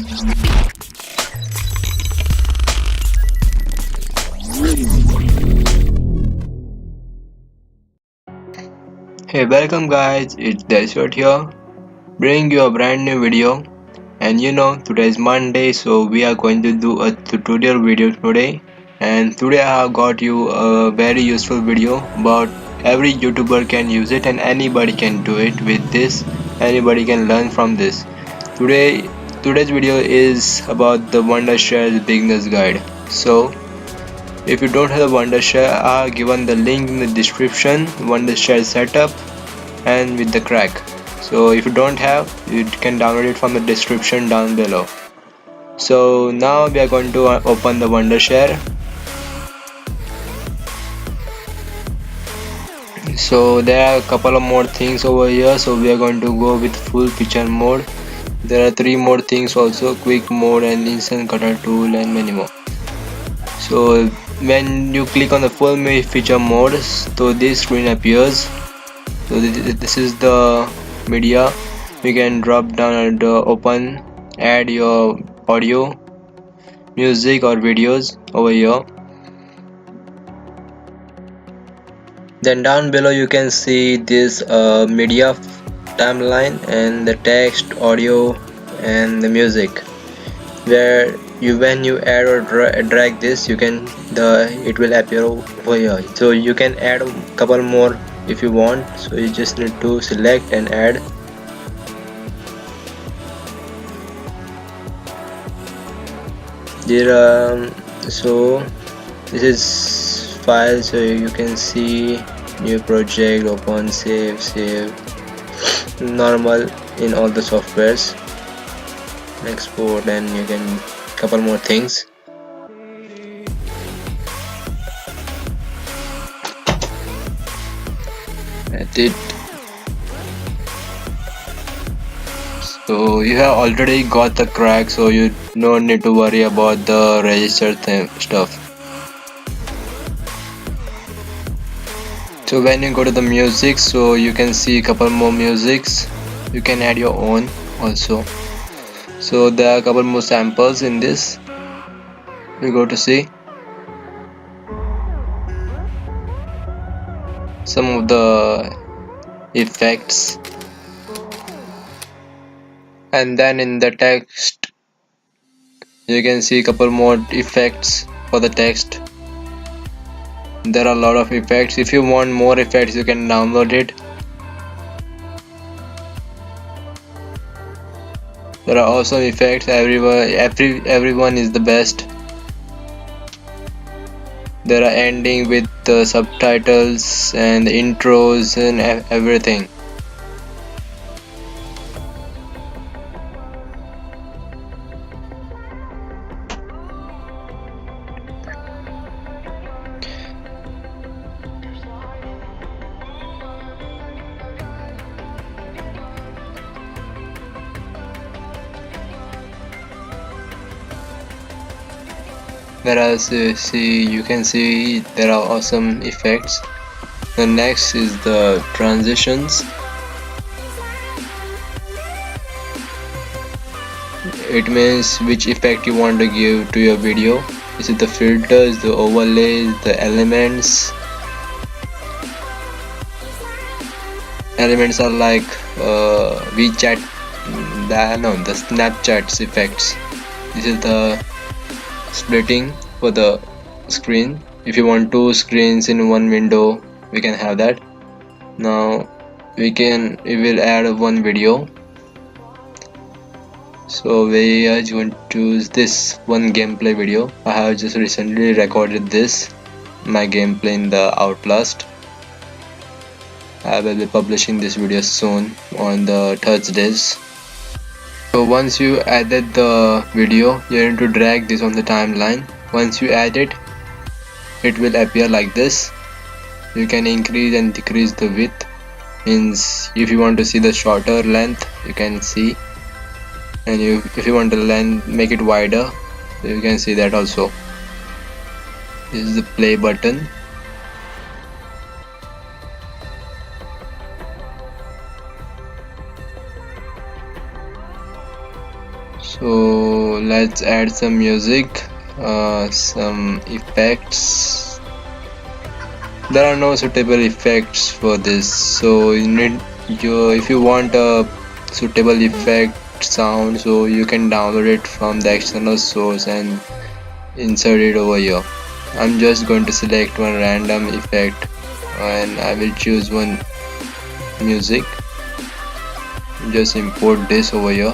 Hey, welcome guys, it's DeadShot here, bringing you a brand new video. And today is Monday, so we are going to do a tutorial video today. And today I have got you a very useful video about every YouTuber can use it and anybody can do it with this. Anybody can learn from this. Today's video is about the Wondershare beginner's guide. So if you don't have the Wondershare, I have given the link in the description. Wondershare setup and with the crack. So if you don't have, you can download it from the description down below. So now we are going to open the Wondershare. So there are a couple of more things over here, so we are going to go with full feature mode. There are 3 more things also: quick mode and instant cutter tool and many more. So when you click on the full feature mode, so this screen appears. So this is the media. You can drop down and open, add your audio, music or videos over here. Then down below you can see this media timeline and the text, audio and the music, where when you add or drag this, it will appear over here. So you can add a couple more if you want, so you just need to select and add. So this is file, so you can see new project, open, save, normal in all the softwares, export, and you can couple more things. Edit. So you have already got the crack, so you don't need to worry about the register stuff. So when you go to the music, so you can see a couple more musics. You can add your own also. So there are a couple more samples in this. We go to see some of the effects, and then in the text you can see a couple more effects for the text. There are a lot of effects. If you want more effects, you can download it. There are awesome effects. Everyone is the best. There are ending with the subtitles and the intros and everything. Whereas you can see there are awesome effects. The next is the transitions. It means which effect you want to give to your video. This is the filters, the overlays, the elements. Elements are like WeChat, the Snapchat's effects. This is the splitting for the screen. If you want 2 screens in one window, we can have that. Now we will add one video. So we are going to choose this one gameplay video. I have just recently recorded my gameplay in the Outlast. I will be publishing this video soon on the Thursdays. So once you added the video, you need to drag this on the timeline. Once you add it, it will appear like this. You can increase and decrease the width. Means if you want to see the shorter length, you can see, and if you want to make it wider, you can see that also. This is the play button. So let's add some music, some effects. There are no suitable effects for this, so if you want a suitable effect sound, so you can download it from the external source and insert it over here. I'm just going to select one random effect and I will choose one music. Just import this over here,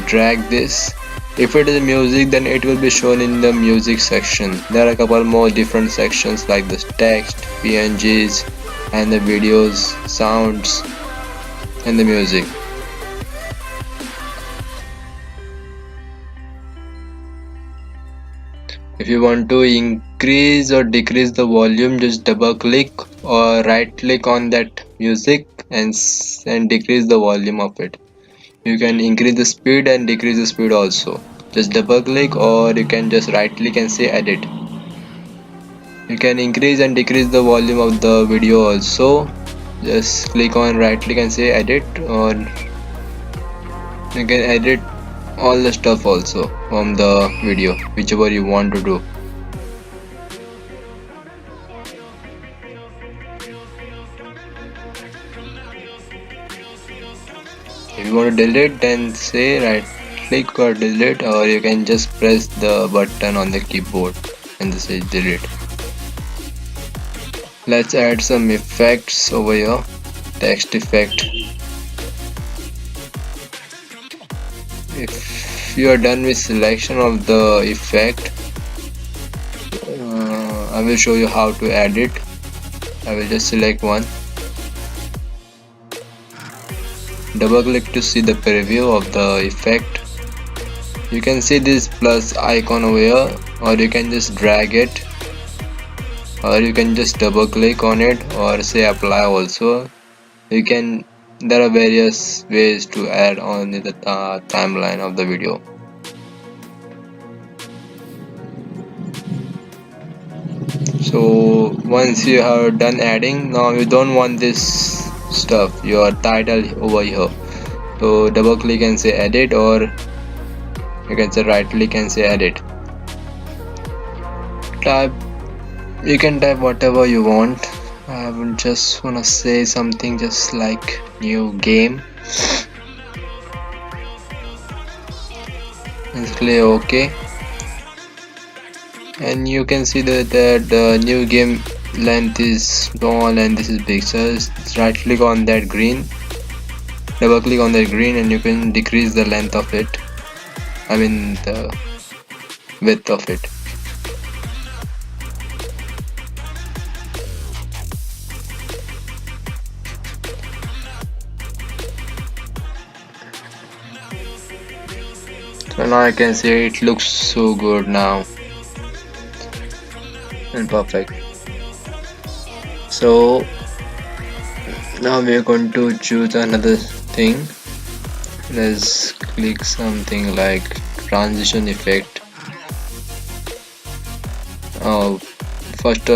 drag this. If it is music, then it will be shown in the music section. There are a couple more different sections like the text, PNGs, and the videos, sounds, and the music. If you want to increase or decrease the volume, just double click or right click on that music and decrease the volume of it. You can increase the speed and decrease the speed also. Just double click, or you can just right click and say edit. You can increase and decrease the volume of the video also. Just click on right click and say edit, or you can edit all the stuff also from the video, whichever you want to do. If you want to delete, then say right click or delete, or you can just press the button on the keyboard and this is delete. Let's add some effects over here. Text effect. If you are done with selection of the effect, I will show you how to add it. I will just select one, double click to see the preview of the effect. You can see this plus icon over here, or you can just drag it, or you can just double click on it, or say apply also. There are various ways to add on the timeline of the video. So once you have done adding, now you don't want this stuff, your title over here, so double click and say edit, or you can say right click and say edit. You can type whatever you want. I would just wanna say something just like new game and click OK. And you can see that the new game length is small and this is big, so just right click on that green, double click on that green, and you can decrease the length of it, I mean the width of it. So now I can see it looks so good now and perfect. So now we are going to choose another thing. Let's click something like transition effect. First,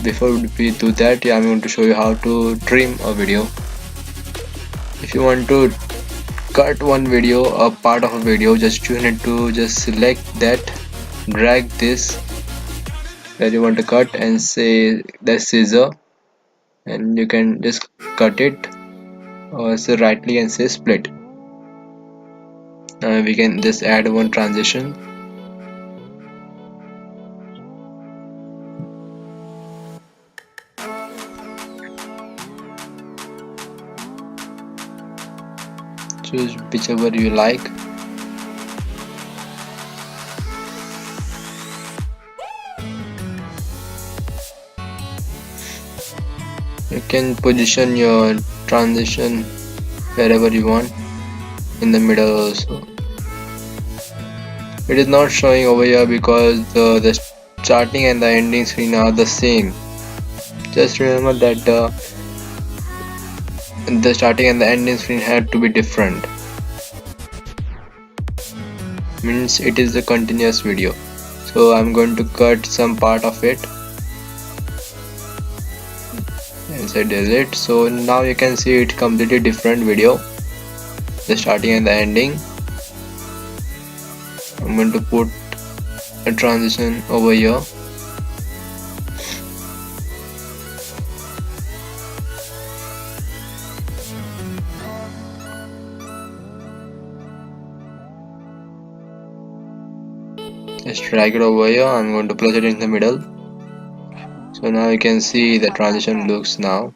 before we do that, I'm going to show you how to trim a video. If you want to cut one video, a part of a video, you need to just select that, drag this where you want to cut, and say the scissor, and you can just cut it, or say right click and say split. We can just add one transition. Choose whichever you like. You can position your transition wherever you want, in the middle also. It is not showing over here because the starting and the ending screen are the same. Just remember that the starting and the ending screen had to be different. Means it is a continuous video. So I'm going to cut some part of it and say delete. So now you can see it completely different video, the starting and the ending. I'm going to put a transition over here. Just drag it over here. I'm going to place it in the middle. So now you can see the transition looks now.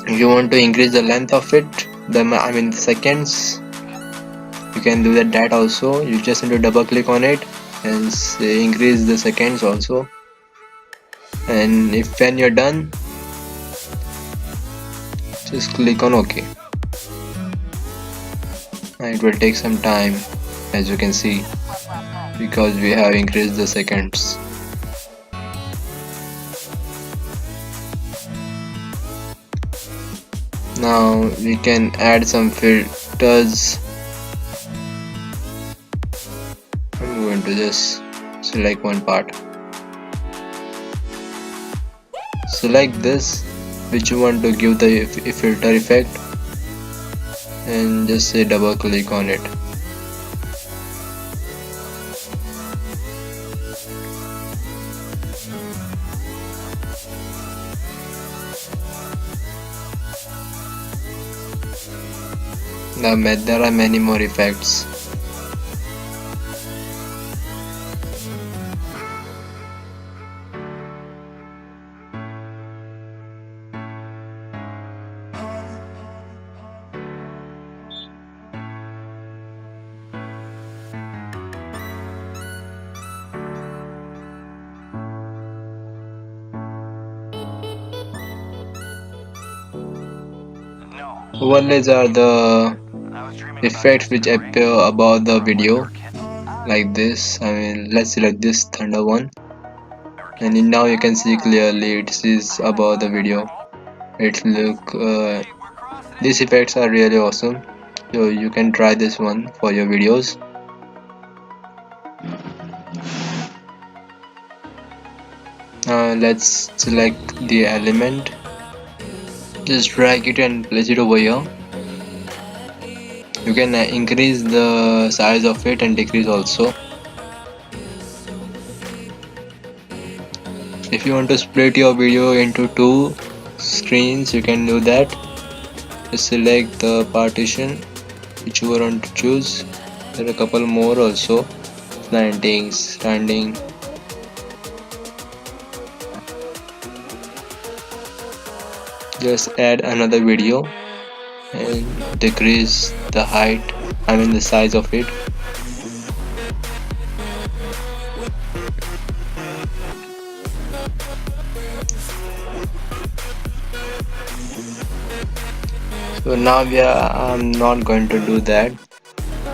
If you want to increase the length of it, the seconds, you can do that also. You just need to double click on it and increase the seconds also. And when you're done, just click on OK. And it will take some time, as you can see, because we have increased the seconds. Now we can add some filters. I'm going to just select one part. Select this, which you want to give the filter effect, and just say double click on it. There are many more effects. Overlays are the effects which appear above the video, like this. Let's select this thunder one, and now you can see clearly it is above the video. These effects are really awesome, so you can try this one for your videos. Let's select the element, just drag it and place it over here. You can increase the size of it and decrease also. If you want to split your video into two screens, you can do that. Just select the partition which you want to choose. There are a couple more also, slanting, standing. Just add another video and decrease the height, the size of it. So now I'm not going to do that,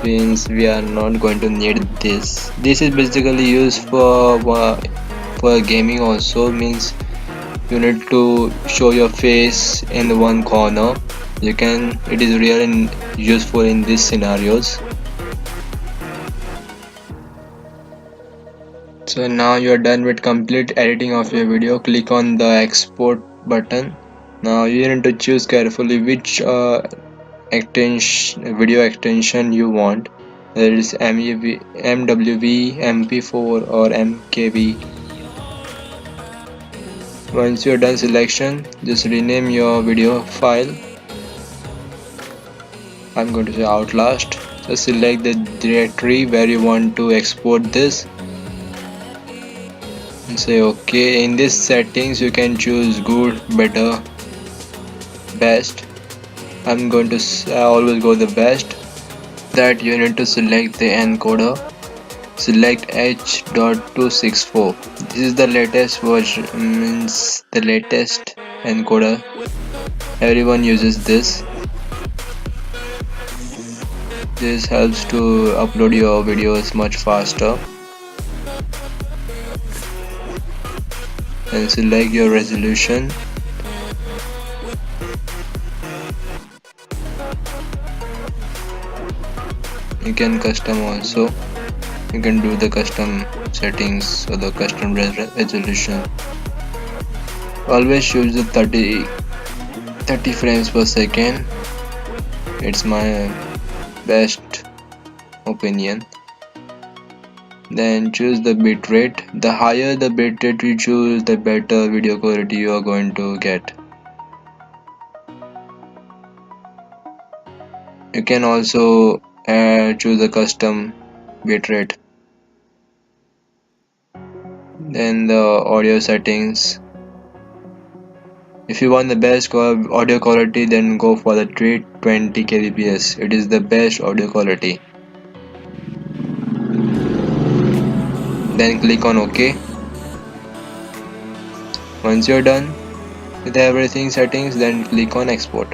means we are not going to need this. This is basically used for gaming also, means you need to show your face in the one corner. It is really useful in these scenarios. So now you are done with complete editing of your video. Click on the export button. Now you need to choose carefully which video extension you want. There is MWV, MP4 or MKV. Once you are done selection, just rename your video file. I'm going to say Outlast. Just select the directory where you want to export this and say OK. In this settings you can choose good, better, best. I'm going to always go the best. That you need to select the encoder. Select H.264. This is the latest version, means the latest encoder. Everyone uses this. This helps to upload your videos much faster. And select your resolution. You can custom also. You can do the custom settings or the custom resolution. Always choose the 30 frames per second. It's my best opinion. Then choose the bitrate. The higher the bitrate you choose, the better video quality you are going to get. You can also choose a custom bitrate. Then the audio settings. If you want the best audio quality, then go for the 320 kbps. It is the best audio quality. Then click on OK. Once you're done with everything settings, then click on export.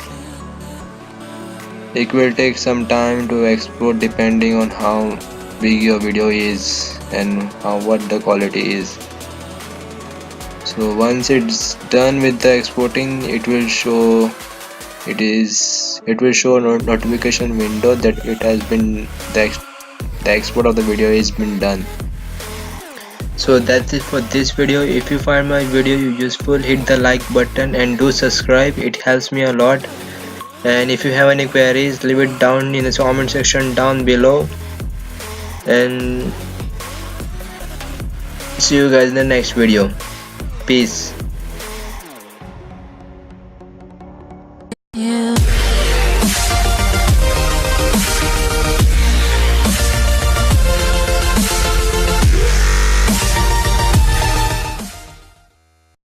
It will take some time to export depending on how big your video is and what the quality is. So once it's done with the exporting, it will show notification window that it has been the export of the video has been done. So that's it for this video. If you find my video useful, hit the like button and do subscribe. It helps me a lot. And if you have any queries, leave it down in the comment section down below. And see you guys in the next video. Peace.